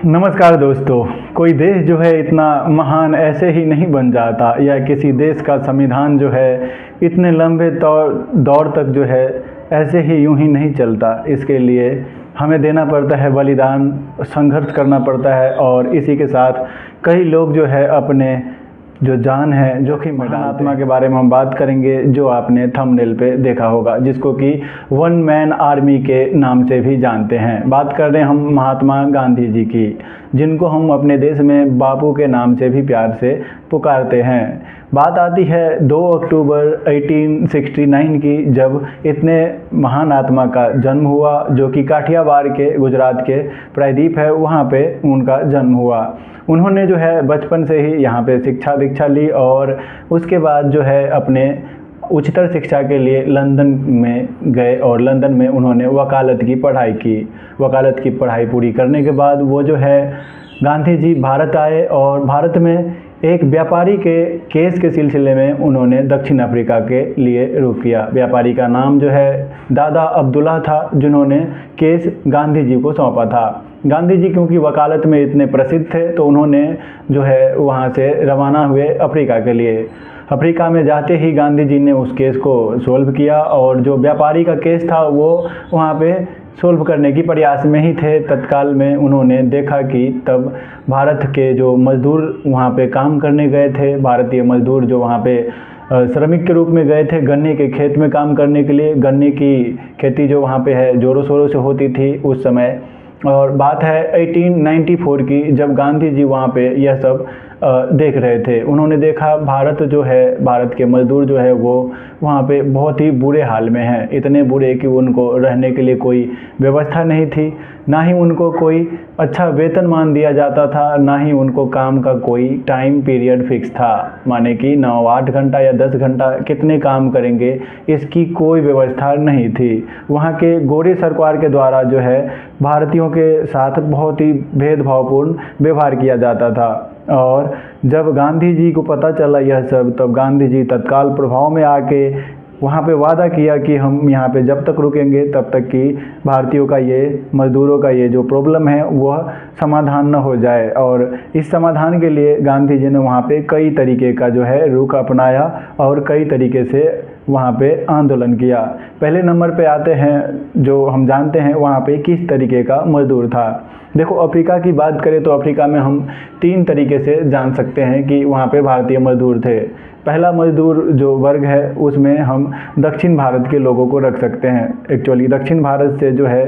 नमस्कार दोस्तों। कोई देश जो है इतना महान ऐसे ही नहीं बन जाता, या किसी देश का संविधान जो है इतने लंबे दौर तक जो है ऐसे ही यूं ही नहीं चलता। इसके लिए हमें देना पड़ता है बलिदान, संघर्ष करना पड़ता है, और इसी के साथ कई लोग जो है अपने जो जान है जोखिम में डालते हैं। आत्मा के बारे में हम बात करेंगे, जो आपने थंबनेल पे देखा होगा, जिसको कि वन मैन आर्मी के नाम से भी जानते हैं। बात कर रहे हैं हम महात्मा गांधी जी की, जिनको हम अपने देश में बापू के नाम से भी प्यार से पुकारते हैं। बात आती है 2 अक्टूबर 1869 की, जब इतने महान आत्मा का जन्म हुआ, जो कि काठियावाड़ के गुजरात के प्रायद्वीप है, वहाँ पे उनका जन्म हुआ। उन्होंने जो है बचपन से ही यहाँ पे शिक्षा दीक्षा ली, और उसके बाद जो है अपने उच्चतर शिक्षा के लिए लंदन में गए, और लंदन में उन्होंने वकालत की पढ़ाई की। वकालत की पढ़ाई पूरी करने के बाद वो जो है गांधी जी भारत आए, और भारत में एक व्यापारी के केस के सिलसिले में उन्होंने दक्षिण अफ्रीका के लिए रुख किया। व्यापारी का नाम जो है दादा अब्दुल्ला था, जिन्होंने केस गांधी जी को सौंपा था। गांधी जी क्योंकि वकालत में इतने प्रसिद्ध थे, तो उन्होंने जो है वहाँ से रवाना हुए अफ्रीका के लिए। अफ्रीका में जाते ही गांधी जी ने उस केस को सोल्व किया, और जो व्यापारी का केस था वो वहाँ पे सोल्व करने की प्रयास में ही थे। तत्काल में उन्होंने देखा कि तब भारत के जो मज़दूर वहाँ पे काम करने गए थे, भारतीय मज़दूर जो वहाँ पे श्रमिक के रूप में गए थे गन्ने के खेत में काम करने के लिए। गन्ने की खेती जो वहाँ पे है ज़ोरों शोरों से होती थी उस समय, और बात है 1894 की, जब गांधी जी वहाँ पे यह सब देख रहे थे। उन्होंने देखा भारत जो है, भारत के मज़दूर जो है वो वहाँ पे बहुत ही बुरे हाल में हैं। इतने बुरे कि उनको रहने के लिए कोई व्यवस्था नहीं थी, ना ही उनको कोई अच्छा वेतनमान दिया जाता था, ना ही उनको काम का कोई टाइम पीरियड फिक्स था। माने कि 9-8 घंटा या 10 घंटा कितने काम करेंगे, इसकी कोई व्यवस्था नहीं थी। वहाँ के गोरे सरकार के द्वारा जो है भारतीयों के साथ बहुत ही भेदभावपूर्ण व्यवहार किया जाता था। और जब गांधी जी को पता चला यह सब, तब गांधी जी तत्काल प्रभाव में आके वहाँ पे वादा किया कि हम यहाँ पे जब तक रुकेंगे तब तक कि भारतीयों का ये, मज़दूरों का ये जो प्रॉब्लम है वह समाधान न हो जाए। और इस समाधान के लिए गांधी जी ने वहाँ पे कई तरीके का जो है रुख अपनाया, और कई तरीके से वहाँ पे आंदोलन किया। पहले नंबर पे आते हैं, जो हम जानते हैं वहाँ पे किस तरीके का मज़दूर था। देखो, अफ्रीका की बात करें तो अफ्रीका में हम 3 तरीके से जान सकते हैं कि वहाँ पे भारतीय मज़दूर थे। पहला मज़दूर जो वर्ग है उसमें हम दक्षिण भारत के लोगों को रख सकते हैं। एक्चुअली दक्षिण भारत से जो है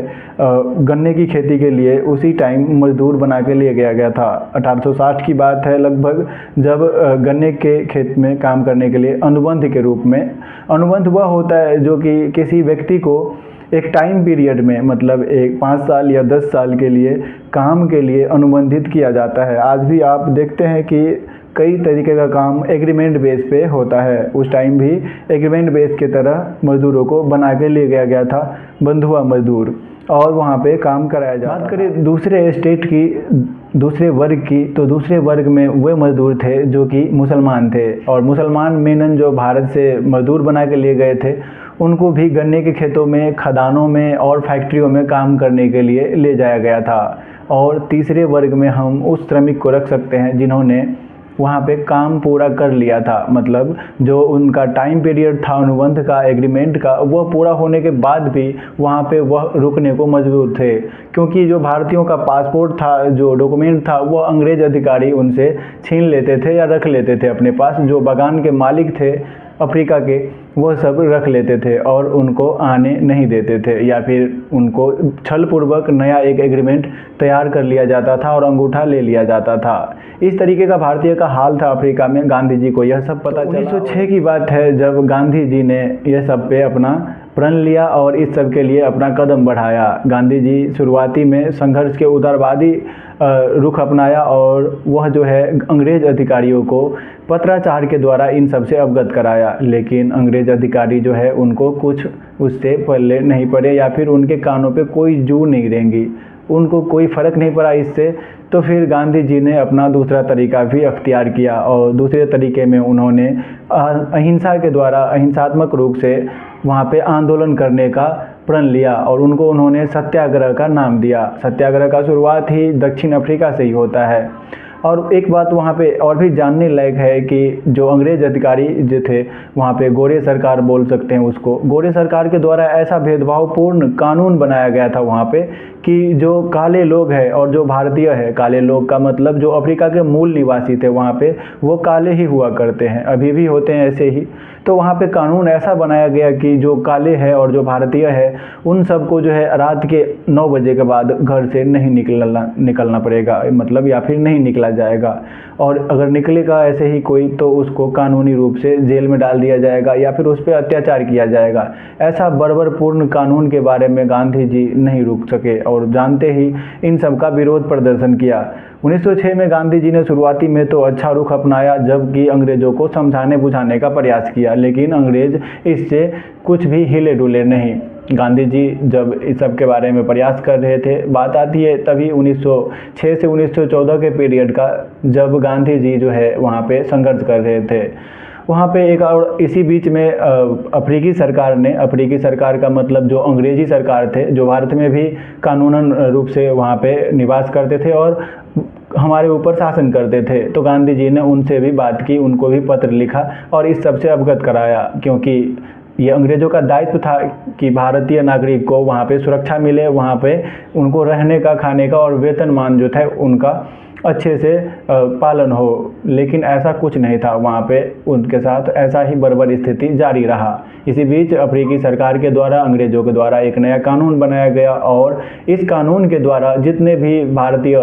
गन्ने की खेती के लिए उसी टाइम मज़दूर बना के लिए गया था। 1860 की बात है लगभग, जब गन्ने के खेत में काम करने के लिए अनुबंध के रूप में, अनुबंध वह होता है जो कि किसी व्यक्ति को एक टाइम पीरियड में, मतलब एक 5 साल या 10 साल के लिए काम के लिए अनुबंधित किया जाता है। आज भी आप देखते हैं कि कई तरीके का काम एग्रीमेंट बेस पे होता है। उस टाइम भी एग्रीमेंट बेस की तरह मज़दूरों को बना के ले गया था, बंधुआ मज़दूर, और वहाँ पे काम कराया जाता। बात करें दूसरे स्टेट की, दूसरे वर्ग की, तो दूसरे वर्ग में वे मज़दूर थे जो कि मुसलमान थे। और मुसलमान मेनन जो भारत से मज़दूर बना के लिए गए थे, उनको भी गन्ने के खेतों में, खदानों में और फैक्ट्रियों में काम करने के लिए ले जाया गया था। और तीसरे वर्ग में हम उस श्रमिक को रख सकते हैं जिन्होंने वहाँ पे काम पूरा कर लिया था, मतलब जो उनका टाइम पीरियड था अनुबंध का, एग्रीमेंट का, वह पूरा होने के बाद भी वहाँ पे वह रुकने को मजबूर थे। क्योंकि जो भारतीयों का पासपोर्ट था, जो डॉक्यूमेंट था, वह अंग्रेज़ अधिकारी उनसे छीन लेते थे या रख लेते थे अपने पास। जो बागान के मालिक थे अफ्रीका के, वह सब रख लेते थे और उनको आने नहीं देते थे, या फिर उनको छलपूर्वक नया एक एग्रीमेंट तैयार कर लिया जाता था और अंगूठा ले लिया जाता था। इस तरीके का भारतीय का हाल था अफ्रीका में। गांधी जी को यह सब पता चला। 1906 की बात है, जब गांधी जी ने यह सब पे अपना प्रण लिया और इस सब के लिए अपना कदम बढ़ाया। गांधी जी शुरुआती में संघर्ष के उदारवादी रुख अपनाया, और वह जो है अंग्रेज़ अधिकारियों को पत्राचार के द्वारा इन सब से अवगत कराया। लेकिन अंग्रेज़ अधिकारी जो है उनको कुछ उससे पल्ले नहीं पड़े, या फिर उनके कानों पे कोई जू नहीं रेंगी, उनको कोई फ़र्क नहीं पड़ा इससे। तो फिर गांधी जी ने अपना दूसरा तरीका भी अख्तियार किया, और दूसरे तरीके में उन्होंने अहिंसा के द्वारा, अहिंसात्मक रूप से वहाँ पे आंदोलन करने का प्रण लिया और उनको उन्होंने सत्याग्रह का नाम दिया। सत्याग्रह का शुरुआत ही दक्षिण अफ्रीका से ही होता है। और एक बात वहाँ पे और भी जानने लायक है कि जो अंग्रेज अधिकारी जो थे वहाँ पे, गोरे सरकार बोल सकते हैं उसको, गोरे सरकार के द्वारा ऐसा भेदभावपूर्ण कानून बनाया गया था वहाँ पे कि जो काले लोग हैं और जो भारतीय है, काले लोग का मतलब जो अफ्रीका के मूल निवासी थे वहाँ पे, वो काले ही हुआ करते हैं, अभी भी होते हैं ऐसे ही। तो वहाँ पे कानून ऐसा बनाया गया कि जो काले हैं और जो भारतीय है उन सबको जो है रात के 9 बजे के बाद घर से नहीं निकलना पड़ेगा, मतलब या फिर नहीं निकला जाएगा। और अगर निकलेगा ऐसे ही कोई तो उसको कानूनी रूप से जेल में डाल दिया जाएगा या फिर उस पर अत्याचार किया जाएगा। ऐसा बर्बरपूर्ण कानून के बारे में गांधी जी नहीं रुक सके और जानते ही इन सब का विरोध प्रदर्शन किया। 1906 में गांधी जी ने शुरुआती में तो अच्छा रुख अपनाया, जबकि अंग्रेज़ों को समझाने बुझाने का प्रयास किया, लेकिन अंग्रेज़ इससे कुछ भी हिले डुले नहीं। गांधी जी जब इस सब के बारे में प्रयास कर रहे थे, बात आती है तभी 1906 से 1914 के पीरियड का, जब गांधी जी जो है वहाँ पे संघर्ष कर रहे थे। वहाँ पे एक और इसी बीच में अफ्रीकी सरकार ने, अफ्रीकी सरकार का मतलब जो अंग्रेजी सरकार थे, जो भारत में भी कानूनन रूप से वहाँ पे निवास करते थे और हमारे ऊपर शासन करते थे, तो गांधी जी ने उनसे भी बात की, उनको भी पत्र लिखा और इस सब से अवगत कराया, क्योंकि ये अंग्रेज़ों का दायित्व था कि भारतीय नागरिक को वहाँ पे सुरक्षा मिले, वहाँ पे उनको रहने का, खाने का और वेतनमान जो था उनका अच्छे से पालन हो। लेकिन ऐसा कुछ नहीं था वहाँ पे, उनके साथ ऐसा ही बर्बर स्थिति जारी रहा। इसी बीच अफ्रीकी सरकार के द्वारा, अंग्रेज़ों के द्वारा एक नया कानून बनाया गया और इस कानून के द्वारा जितने भी भारतीय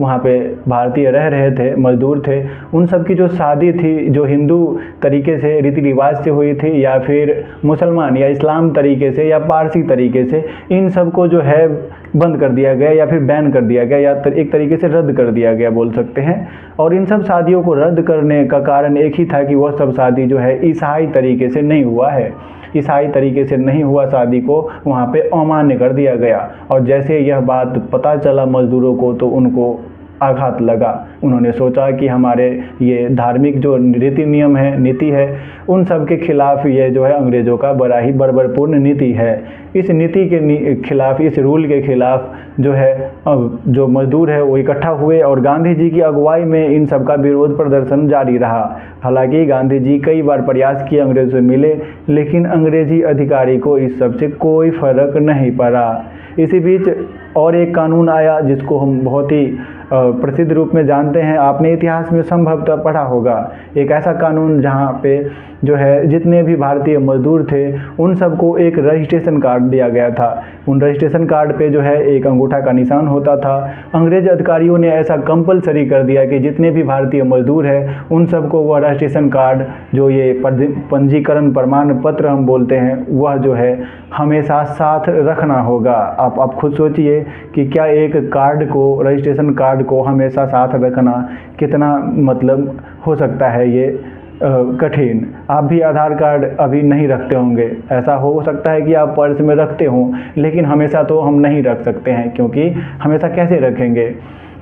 वहाँ पे भारतीय रह रहे थे, मजदूर थे, उन सब की जो शादी थी, जो हिंदू तरीके से रीति रिवाज से हुई थी या फिर मुसलमान या इस्लाम तरीके से या पारसी तरीके से, इन सब को जो है बंद कर दिया गया या फिर बैन कर दिया गया या एक तरीके से रद्द कर दिया गया बोल सकते हैं। और इन सब शादियों को रद्द करने का कारण एक ही था कि वह सब शादी जो है ईसाई तरीके से नहीं हुआ है, ईसाई तरीके से नहीं हुआ शादी को वहाँ पे अमान्य कर दिया गया। और जैसे यह बात पता चला मज़दूरों को तो उनको आघात लगा। उन्होंने सोचा कि हमारे ये धार्मिक जो रीति नियम है, नीति है, उन सब के खिलाफ ये जो है अंग्रेज़ों का बड़ा ही बर्बरपूर्ण नीति है। इस नीति के खिलाफ, इस रूल के खिलाफ जो है जो मजदूर है वो इकट्ठा हुए और गांधी जी की अगुवाई में इन सब का विरोध प्रदर्शन जारी रहा। हालांकि गांधी जी कई बार प्रयास किए, अंग्रेज़ों से मिले, लेकिन अंग्रेजी अधिकारी को इस सब से कोई फ़र्क नहीं पड़ा। इसी बीच और एक कानून आया जिसको हम बहुत ही प्रसिद्ध रूप में जानते हैं, आपने इतिहास में संभवतः पढ़ा होगा। एक ऐसा कानून जहाँ पे जो है जितने भी भारतीय मजदूर थे उन सबको एक रजिस्ट्रेशन कार्ड दिया गया था। उन रजिस्ट्रेशन कार्ड पे जो है एक अंगूठा का निशान होता था। अंग्रेज अधिकारियों ने ऐसा कंपलसरी कर दिया कि जितने भी भारतीय मजदूर हैं उन सबको वह रजिस्ट्रेशन कार्ड, जो ये पंजीकरण प्रमाण पत्र हम बोलते हैं, वह जो है हमेशा साथ रखना होगा। आप खुद सोचिए कि क्या एक कार्ड को, रजिस्ट्रेशन कार्ड को हमेशा साथ रखना कितना मतलब हो सकता है ये कठिन। आप भी आधार कार्ड अभी नहीं रखते होंगे, ऐसा हो सकता है कि आप पर्स में रखते हों, लेकिन हमेशा तो हम नहीं रख सकते हैं, क्योंकि हमेशा कैसे रखेंगे।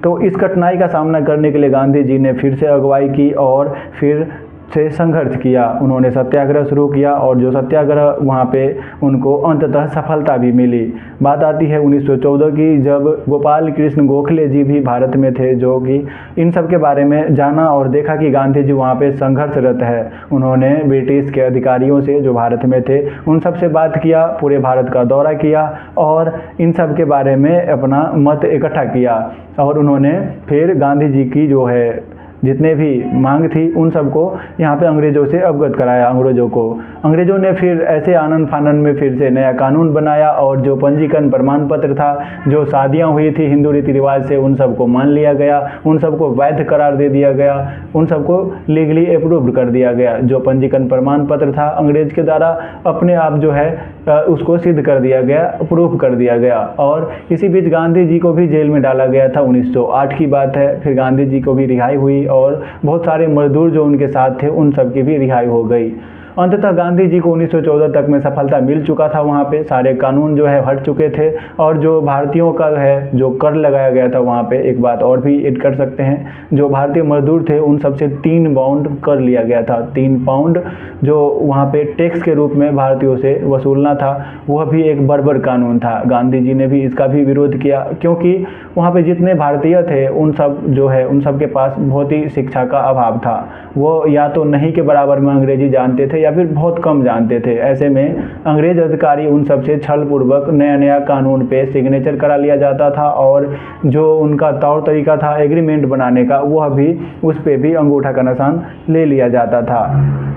तो इस कठिनाई का सामना करने के लिए गांधी जी ने फिर से अगुवाई की और फिर से संघर्ष किया। उन्होंने सत्याग्रह शुरू किया और जो सत्याग्रह वहाँ पे उनको अंततः सफलता भी मिली। बात आती है 1914 की, जब गोपाल कृष्ण गोखले जी भी भारत में थे, जो कि इन सब के बारे में जाना और देखा कि गांधी जी वहाँ पे संघर्षरत है। उन्होंने ब्रिटिश के अधिकारियों से जो भारत में थे उन सब से बात किया, पूरे भारत का दौरा किया और इन सब के बारे में अपना मत इकट्ठा किया। और उन्होंने फिर गांधी जी की जो है जितने भी मांग थी उन सबको यहाँ पे अंग्रेज़ों से अवगत कराया। अंग्रेज़ों ने फिर ऐसे आनन फानन में फिर से नया कानून बनाया और जो पंजीकरण प्रमाण पत्र था, जो शादियाँ हुई थी हिंदू रीति रिवाज से, उन सबको मान लिया गया, उन सबको वैध करार दे दिया गया, उन सबको लीगली अप्रूव्ड कर दिया गया। जो पंजीकरण प्रमाण पत्र था अंग्रेज के द्वारा अपने आप जो है उसको सिद्ध कर दिया गया, अप्रूव कर दिया गया। और इसी बीच गांधी जी को भी जेल में डाला गया था। 1908 की बात है। फिर गांधी जी को भी रिहाई हुई और बहुत सारे मजदूर जो उनके साथ थे उन सब की भी रिहाई हो गई। अंततः गांधी जी को 1914 तक में सफलता मिल चुका था। वहाँ पे सारे कानून जो है हट चुके थे और जो भारतीयों का है जो कर लगाया गया था, वहाँ पे एक बात और भी ऐड कर सकते हैं, जो भारतीय मजदूर थे उन सबसे 3 पाउंड कर लिया गया था। 3 पाउंड जो वहाँ पे टैक्स के रूप में भारतीयों से वसूलना था, वह भी एक बर्बर कानून था। गांधी जी ने भी इसका भी विरोध किया, क्योंकि वहाँ पे जितने भारतीय थे उन सब जो है उन सब के पास बहुत ही शिक्षा का अभाव था। वो या तो नहीं के बराबर में अंग्रेजी जानते थे या फिर बहुत कम जानते थे। ऐसे में अंग्रेज अधिकारी उन सब से छलपूर्वक नया नया कानून पे सिग्नेचर करा लिया जाता था और जो उनका तौर तरीका था एग्रीमेंट बनाने का, वह भी उस पर भी अंगूठा का निशान ले लिया जाता था।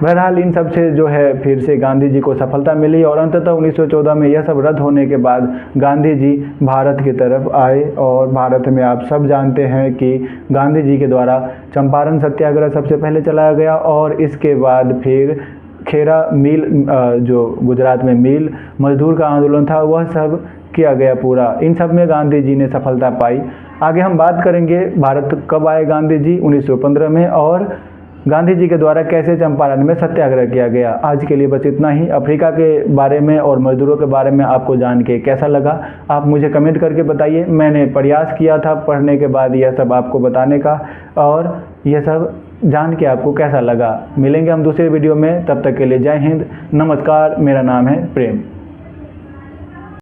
बहरहाल इन सब से जो है फिर से गांधी जी को सफलता मिली और अंततः 1914 में यह सब रद्द होने के बाद गांधी जी भारत की तरफ आए। और भारत में आप सब जानते हैं कि गांधी जी के द्वारा चंपारण सत्याग्रह सबसे पहले चलाया गया और इसके बाद फिर खेरा मिल जो गुजरात में मिल मजदूर का आंदोलन था, वह सब किया गया पूरा। इन सब में गांधी जी ने सफलता पाई। आगे हम बात करेंगे भारत कब आए गांधी जी, 1915 में, और गांधी जी के द्वारा कैसे चंपारण में सत्याग्रह किया गया। आज के लिए बस इतना ही। अफ्रीका के बारे में और मजदूरों के बारे में आपको जान के कैसा लगा, आप मुझे कमेंट करके बताइए। मैंने प्रयास किया था पढ़ने के बाद यह सब आपको बताने का, और यह सब जान के आपको कैसा लगा। मिलेंगे हम दूसरे वीडियो में, तब तक के लिए जय हिंद, नमस्कार। मेरा नाम है प्रेम।